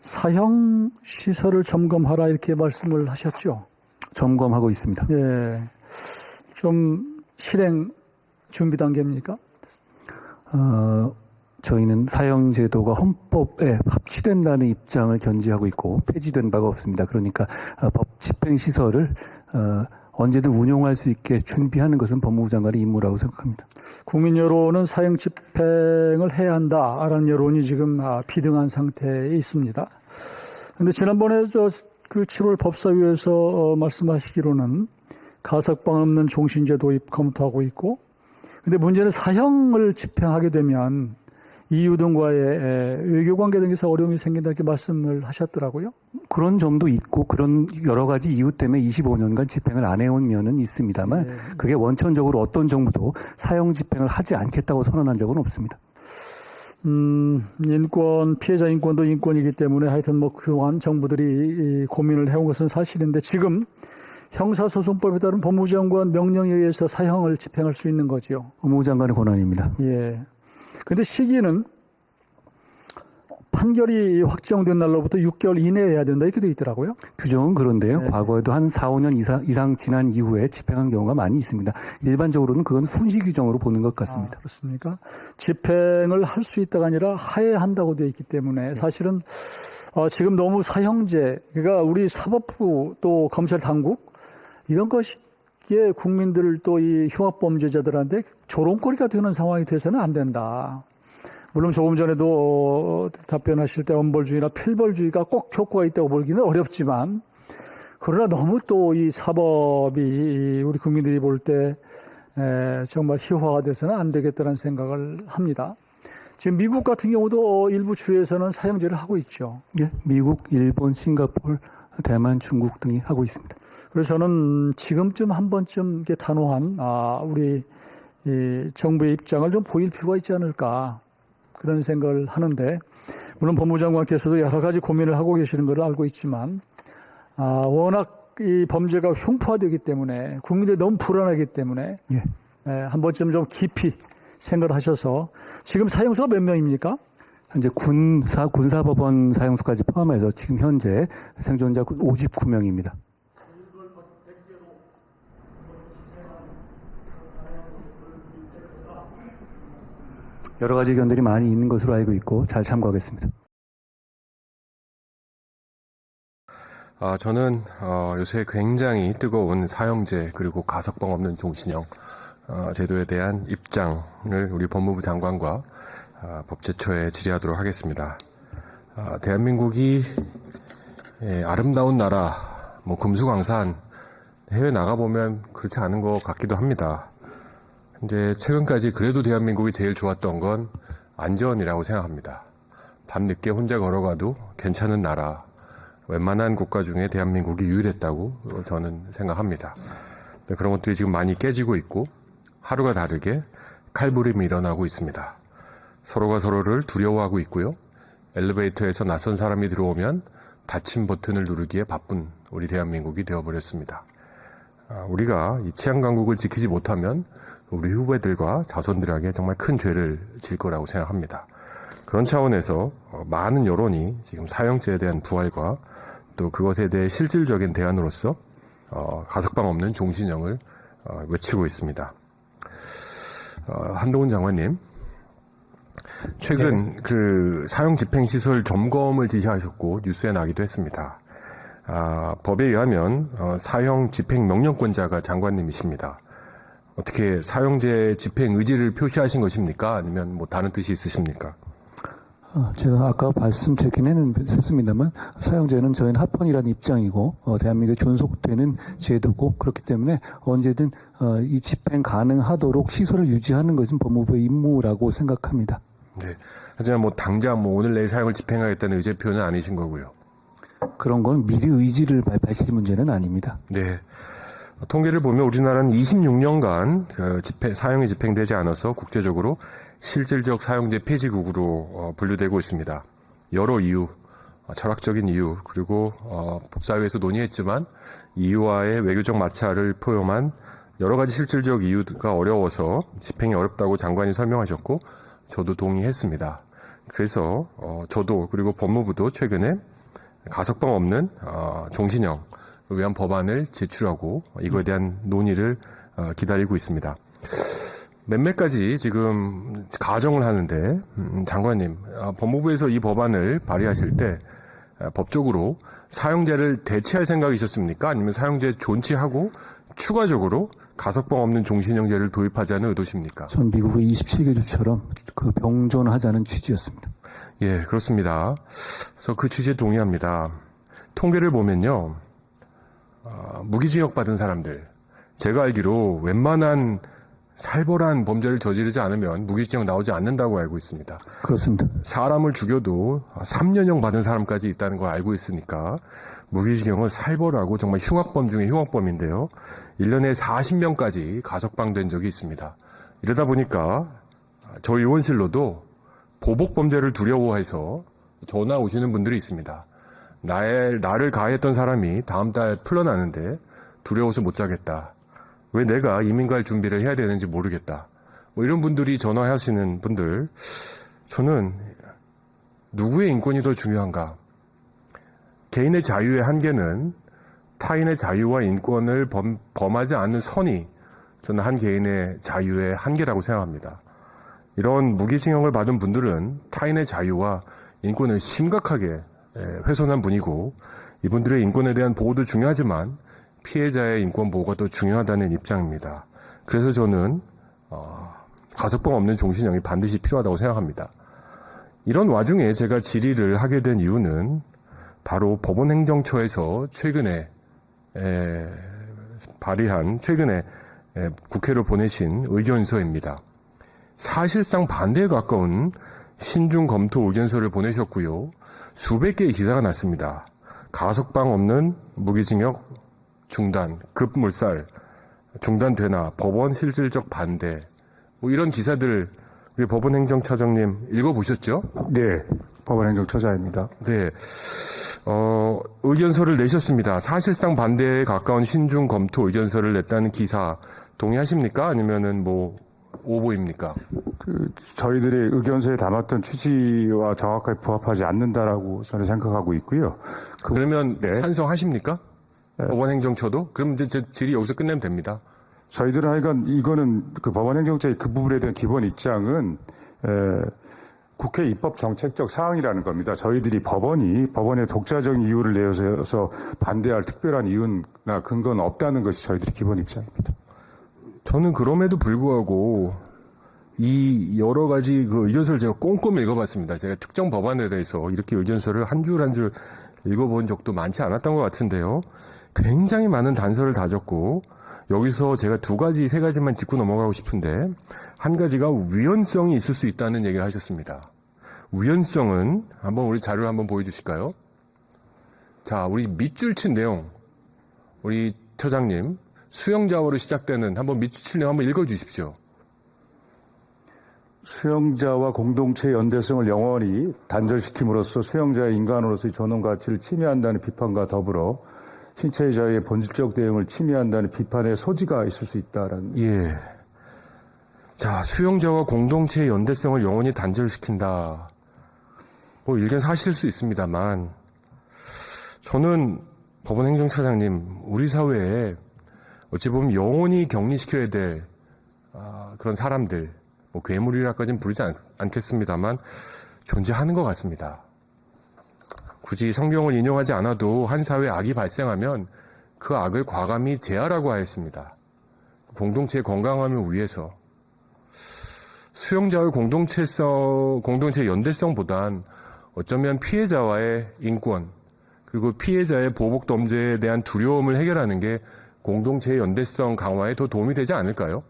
사형 시설을 점검하라 이렇게 말씀을 하셨죠. 점검하고 있습니다. 예, 좀 실행 준비 단계입니까? 저희는 사형제도가 헌법에 합치된다는 입장을 견지하고 있고 폐지된 바가 없습니다. 그러니까 법 집행시설을 언제든 운용할 수 있게 준비하는 것은 법무부 장관의 임무라고 생각합니다. 국민 여론은 사형 집행을 해야 한다라는 여론이 지금 비등한 상태에 있습니다. 그런데 지난번에 그 7월 법사위에서 말씀하시기로는 가석방 없는 종신제 도입 검토하고 있고, 근데 문제는 사형을 집행하게 되면 EU 등과의 외교관계 등에서 어려움이 생긴다 이렇게 말씀을 하셨더라고요. 그런 점도 있고 그런 여러 가지 이유 때문에 25년간 집행을 안 해온 면은 있습니다만 그게 원천적으로 어떤 정부도 사형 집행을 하지 않겠다고 선언한 적은 없습니다. 인권, 피해자 인권도 인권이기 때문에 하여튼 뭐 그동안 정부들이 고민을 해온 것은 사실인데 지금 형사소송법에 따른 법무부 장관 명령에 의해서 사형을 집행할 수 있는 거죠. 법무부 장관의 권한입니다. 예. 근데 시기는 판결이 확정된 날로부터 6개월 이내에 해야 된다 이렇게 되어 있더라고요. 규정은 그런데요. 네. 과거에도 한 4, 5년 이상 지난 이후에 집행한 경우가 많이 있습니다. 일반적으로는 그건 훈시 규정으로 보는 것 같습니다. 그렇습니까? 집행을 할 수 있다가 아니라 하해야 한다고 되어 있기 때문에 사실은 지금 너무 사형제, 그러니까 우리 사법부 또 검찰 당국 이런 것이 국민들 또 이 흉악범죄자들한테 조롱거리가 되는 상황이 돼서는 안 된다. 물론 조금 전에도 답변하실 때 엄벌주의나 필벌주의가 꼭 효과가 있다고 보기는 어렵지만 그러나 너무 또 이 사법이 우리 국민들이 볼 때 정말 희화가 돼서는 안 되겠다는 생각을 합니다. 지금 미국 같은 경우도 일부 주에서는 사형제를 하고 있죠. 예, 미국, 일본, 싱가포르, 대만, 중국 등이 하고 있습니다. 그래서 저는 지금쯤 한 번쯤 이렇게 단호한 우리 이 정부의 입장을 좀 보일 필요가 있지 않을까 그런 생각을 하는데 물론 법무부 장관께서도 여러 가지 고민을 하고 계시는 걸 알고 있지만 워낙 이 범죄가 흉포화되기 때문에 국민들이 너무 불안하기 때문에 한 번쯤 좀 깊이 생각을 하셔서 지금 사형수가 몇 명입니까? 현재 군사법원 사형수까지 포함해서 지금 현재 생존자 59명입니다. 여러 가지 의견들이 많이 있는 것으로 알고 있고 잘 참고하겠습니다. 저는 요새 굉장히 뜨거운 사형제 그리고 가석방 없는 종신형 제도에 대한 입장을 우리 법무부 장관과 법제처에 질의하도록 하겠습니다. 대한민국이 아름다운 나라, 뭐 금수강산 해외 나가보면 그렇지 않은 것 같기도 합니다. 이제 최근까지 그래도 대한민국이 제일 좋았던 건 안전이라고 생각합니다. 밤늦게 혼자 걸어가도 괜찮은 나라, 웬만한 국가 중에 대한민국이 유일했다고 저는 생각합니다. 그런 것들이 지금 많이 깨지고 있고 하루가 다르게 칼부림이 일어나고 있습니다. 서로가 서로를 두려워하고 있고요. 엘리베이터에서 낯선 사람이 들어오면 닫힌 버튼을 누르기에 바쁜 우리 대한민국이 되어버렸습니다. 우리가 이 치안 강국을 지키지 못하면 우리 후배들과 자손들에게 정말 큰 죄를 질 거라고 생각합니다. 그런 차원에서 많은 여론이 지금 사형제에 대한 부활과 또 그것에 대해 실질적인 대안으로서 가석방 없는 종신형을 외치고 있습니다. 한동훈 장관님, 최근 그 사형 집행시설 점검을 지시하셨고 뉴스에 나기도 했습니다. 법에 의하면 사형 집행 명령권자가 장관님이십니다. 어떻게 사형제 집행 의지를 표시하신 것입니까? 아니면 뭐 다른 뜻이 있으십니까? 제가 아까 말씀드리긴 했습니다만 사형제는 저희는 합헌이라는 입장이고 대한민국에 존속되는 제도고 그렇기 때문에 언제든 이 집행 가능하도록 시설을 유지하는 것은 법무부의 임무라고 생각합니다. 네. 하지만 뭐 당장 뭐 오늘 내일 사형을 집행하겠다는 의제 표현은 아니신 거고요. 그런 건 미리 의지를 밝힐 문제는 아닙니다. 네. 통계를 보면 우리나라는 26년간 사형이 집행되지 않아서 국제적으로 실질적 사형제 폐지국으로 분류되고 있습니다. 여러 이유, 철학적인 이유, 그리고 법사위에서 논의했지만 이유와의 외교적 마찰을 포함한 여러 가지 실질적 이유가 어려워서 집행이 어렵다고 장관이 설명하셨고 저도 동의했습니다. 그래서 저도 그리고 법무부도 최근에 가석방 없는 종신형을 위한 법안을 제출하고 이거에 대한 논의를 기다리고 있습니다. 몇몇 가지 지금 가정을 하는데 장관님, 법무부에서 이 법안을 발의하실 때 법적으로 사형제를 대체할 생각이셨습니까? 아니면 사형제 존치하고 추가적으로 가석방 없는 종신형제를 도입하자는 의도십니까? 전 미국의 27개주처럼 그 병존하자는 취지였습니다. 예, 그렇습니다. 그래서 그 취지에 동의합니다. 통계를 보면요, 무기징역 받은 사람들, 제가 알기로 웬만한 살벌한 범죄를 저지르지 않으면 무기징역 나오지 않는다고 알고 있습니다. 그렇습니다. 사람을 죽여도 3년형 받은 사람까지 있다는 걸 알고 있으니까 무기징역은 살벌하고 정말 흉악범 중에 흉악범인데요. 1년에 40명까지 가석방된 적이 있습니다. 이러다 보니까 저희 의원실로도 보복범죄를 두려워해서 전화 오시는 분들이 있습니다. 나를 가해했던 사람이 다음 달 풀려나는데 두려워서 못 자겠다. 왜 내가 이민 갈 준비를 해야 되는지 모르겠다. 뭐 이런 분들이 전화하시는 분들, 저는 누구의 인권이 더 중요한가? 개인의 자유의 한계는 타인의 자유와 인권을 범하지 않는 선이 저는 한 개인의 자유의 한계라고 생각합니다. 이런 무기징역을 받은 분들은 타인의 자유와 인권을 심각하게 훼손한 분이고 이분들의 인권에 대한 보호도 중요하지만 피해자의 인권 보호가 더 중요하다는 입장입니다. 그래서 저는 가석방 없는 종신형이 반드시 필요하다고 생각합니다. 이런 와중에 제가 질의를 하게 된 이유는 바로 법원행정처에서 최근에 국회로 보내신 의견서입니다. 사실상 반대에 가까운 신중 검토 의견서를 보내셨고요. 수백 개의 기사가 났습니다. 가석방 없는 무기징역 중단, 급물살, 중단되나, 법원 실질적 반대, 뭐 이런 기사들 우리 법원행정처장님 읽어보셨죠? 네, 법원행정처장입니다. 네, 의견서를 내셨습니다. 사실상 반대에 가까운 신중 검토 의견서를 냈다는 기사 동의하십니까? 아니면은 뭐 오보입니까? 저희들의 의견서에 담았던 취지와 정확하게 부합하지 않는다라고 저는 생각하고 있고요. 그러면 네. 찬성하십니까? 법원행정처도? 그럼 이제 제 질의 여기서 끝내면 됩니다. 저희들은 하여간 이거는 그 법원행정처의 그 부분에 대한 기본 입장은 국회 입법 정책적 사항이라는 겁니다. 저희들이 법원의 독자적인 이유를 내어서 반대할 특별한 이유나 근거는 없다는 것이 저희들의 기본 입장입니다. 저는 그럼에도 불구하고 이 여러 가지 그 의견서를 제가 꼼꼼히 읽어봤습니다. 제가 특정 법안에 대해서 이렇게 의견서를 한 줄 한 줄 읽어본 적도 많지 않았던 것 같은데요. 굉장히 많은 단서를 다졌고 여기서 제가 세 가지만 짚고 넘어가고 싶은데 한 가지가 우연성이 있을 수 있다는 얘기를 하셨습니다. 우연성은 한번 우리 자료를 한번 보여주실까요? 자, 우리 밑줄 친 내용 우리 처장님 수영자어로 시작되는 한번 밑줄 친 내용 한번 읽어주십시오. 수용자와 공동체의 연대성을 영원히 단절시킴으로써 수용자의 인간으로서의 존엄 가치를 침해한다는 비판과 더불어 신체의 자유의 본질적 대응을 침해한다는 비판의 소지가 있을 수 있다라는. 예. 자, 수용자와 공동체의 연대성을 영원히 단절시킨다. 뭐 일견 사실일 수 있습니다만 저는 법원행정처장님 우리 사회에 어찌 보면 영원히 격리시켜야 될 그런 사람들 뭐 괴물이라까지는 부르지 않겠습니다만 존재하는 것 같습니다. 굳이 성경을 인용하지 않아도 한 사회에 악이 발생하면 그 악을 과감히 제하라고 하였습니다. 공동체의 건강함을 위해서 수용자의 공동체의 연대성보단 어쩌면 피해자와의 인권 그리고 피해자의 보복 범죄에 대한 두려움을 해결하는 게 공동체의 연대성 강화에 더 도움이 되지 않을까요?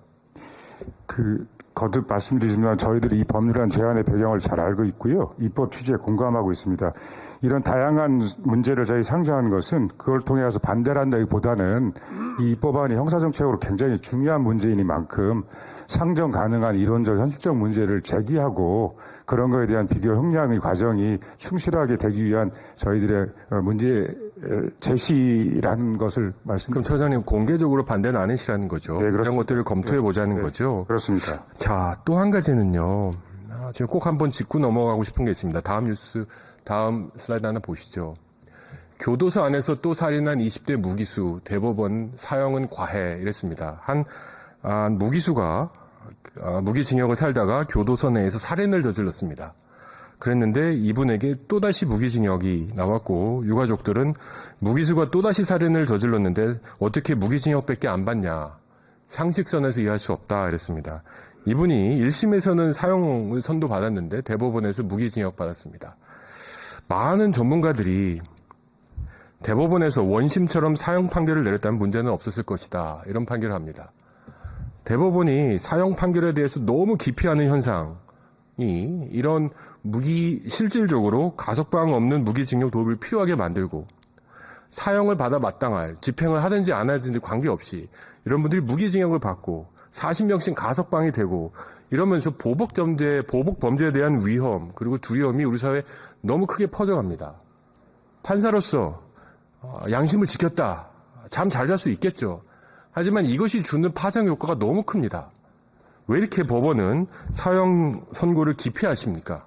거듭 말씀드리지만 저희들이 이 법률안 제안의 배경을 잘 알고 있고요. 입법 취지에 공감하고 있습니다. 이런 다양한 문제를 저희 상정한 것은 그걸 통해서 반대를 한다기보다는 이 입법안이 형사정책으로 굉장히 중요한 문제이니만큼 상정 가능한 이론적 현실적 문제를 제기하고 그런 거에 대한 비교 형량의 과정이 충실하게 되기 위한 저희들의 문제 제시라는 것을 말씀드립니다. 그럼 처장님 공개적으로 반대는 아니시라는 거죠? 네, 그렇습니다. 이런 것들을 검토해 보자는 거죠? 그렇습니다. 자, 또 한 가지는요. 지금 꼭 한번 짚고 넘어가고 싶은 게 있습니다. 다음 슬라이드 하나 보시죠. 교도소 안에서 또 살인한 20대 무기수, 대법원 사형은 과해 이랬습니다. 무기수가 무기징역을 살다가 교도소 내에서 살인을 저질렀습니다. 그랬는데 이분에게 또다시 무기징역이 나왔고 유가족들은 무기수가 또다시 살인을 저질렀는데 어떻게 무기징역밖에 안 받냐. 상식선에서 이해할 수 없다 이랬습니다. 이분이 1심에서는 사형을 선고받았는데 대법원에서 무기징역 받았습니다. 많은 전문가들이 대법원에서 원심처럼 사형 판결을 내렸다면 문제는 없었을 것이다. 이런 판결을 합니다. 대법원이 사형 판결에 대해서 너무 기피하는 현상이 이런 실질적으로 가석방 없는 무기징역 도입을 필요하게 만들고 사형을 받아 마땅할 집행을 하든지 안 하든지 관계없이 이런 분들이 무기징역을 받고 40년씩 가석방이 되고 이러면서 보복 범죄에 대한 위험 그리고 두려움이 우리 사회에 너무 크게 퍼져갑니다. 판사로서 양심을 지켰다. 잠 잘 잘 수 있겠죠. 하지만 이것이 주는 파장 효과가 너무 큽니다. 왜 이렇게 법원은 사형 선고를 기피하십니까?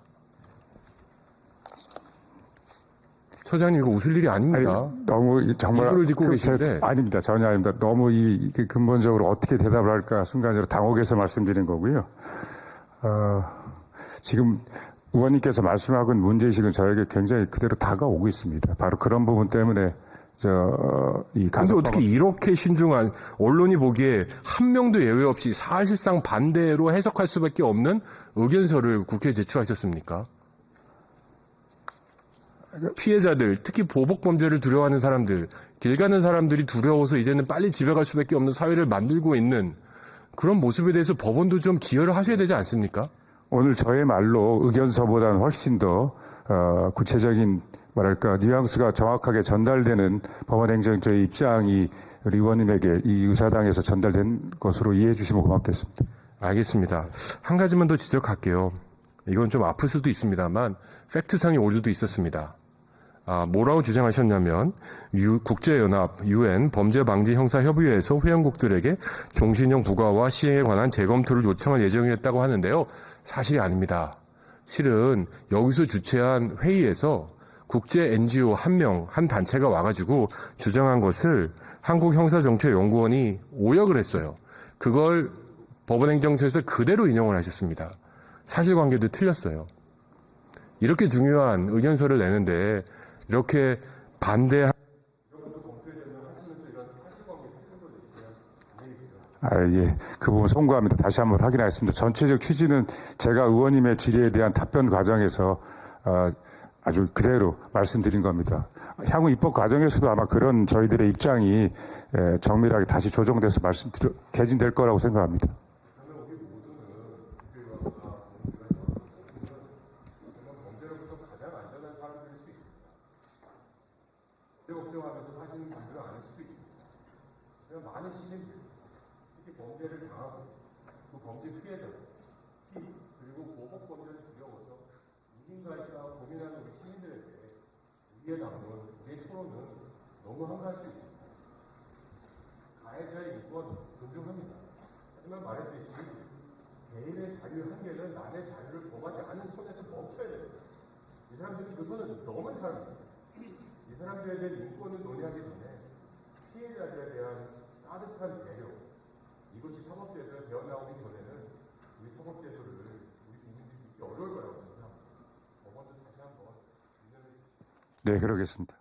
처장님 이거 웃을 일이 아닙니다. 아니, 너무 정말 미소를 짓고 계신데. 아닙니다. 전혀 아닙니다. 너무 근본적으로 어떻게 대답을 할까 순간적으로 당혹해서 말씀드린 거고요. 지금 의원님께서 말씀하고 있는 문제의식은 저에게 굉장히 그대로 다가오고 있습니다. 바로 그런 부분 때문에 근데 어떻게 이렇게 신중한 언론이 보기에 한 명도 예외 없이 사실상 반대로 해석할 수밖에 없는 의견서를 국회에 제출하셨습니까? 피해자들, 특히 보복 범죄를 두려워하는 사람들, 길 가는 사람들이 두려워서 이제는 빨리 집에 갈 수밖에 없는 사회를 만들고 있는 그런 모습에 대해서 법원도 좀 기여를 하셔야 되지 않습니까? 오늘 저의 말로 의견서보다는 훨씬 더 구체적인 뉘앙스가 정확하게 전달되는 법원행정처의 입장이 우리 의원님에게 이 의사당에서 전달된 것으로 이해해 주시면 고맙겠습니다. 알겠습니다. 한 가지만 더 지적할게요. 이건 좀 아플 수도 있습니다만 팩트상의 오류도 있었습니다. 뭐라고 주장하셨냐면 국제연합 UN 범죄방지형사협의회에서 회원국들에게 종신형 부과와 시행에 관한 재검토를 요청할 예정이었다고 하는데요. 사실이 아닙니다. 실은 여기서 주최한 회의에서 국제 NGO 한 단체가 와가지고 주장한 것을 한국형사정책연구원이 오역을 했어요. 그걸 법원행정처에서 그대로 인용을 하셨습니다. 사실관계도 틀렸어요. 이렇게 중요한 의견서를 내는데 이렇게 반대한 예. 그 부분 송구합니다. 다시 한번 확인하겠습니다. 전체적 취지는 제가 의원님의 질의에 대한 답변 과정에서 아주 그대로 말씀드린 겁니다. 향후 입법 과정에서도 아마 그런 저희들의 입장이 정밀하게 다시 조정돼서 개진될 거라고 생각합니다. 걱정하면서 사시는 분들은 아닐 수도 있습니다. 많은 시민들, 특히 범죄를 당하고 그 범죄 피해자, 그리고 보복 범죄를 두려워서 누군가일까 고민하는 우리 시민들에게 우리의 당론, 우리의 토론은 너무 한가할 수 있습니다. 가해자의 인권 존중합니다. 하지만 말했듯이 개인의 자유 한계는 남의 자유를 범하지 않은 선에서 멈춰야 됩니다. 이 사람들이 그 선을 넘은 사람입니다. 이 사람들에 대한 인권을 논의하기 전에 피해자들에 대한 따뜻한 배려, 이것이 사법제도에 배어나오기 전에는 우리 사법제도를 우리 국민들이 믿기 어려울 거라고 생각합니다. 법원도 다시 한번 네, 그러겠습니다.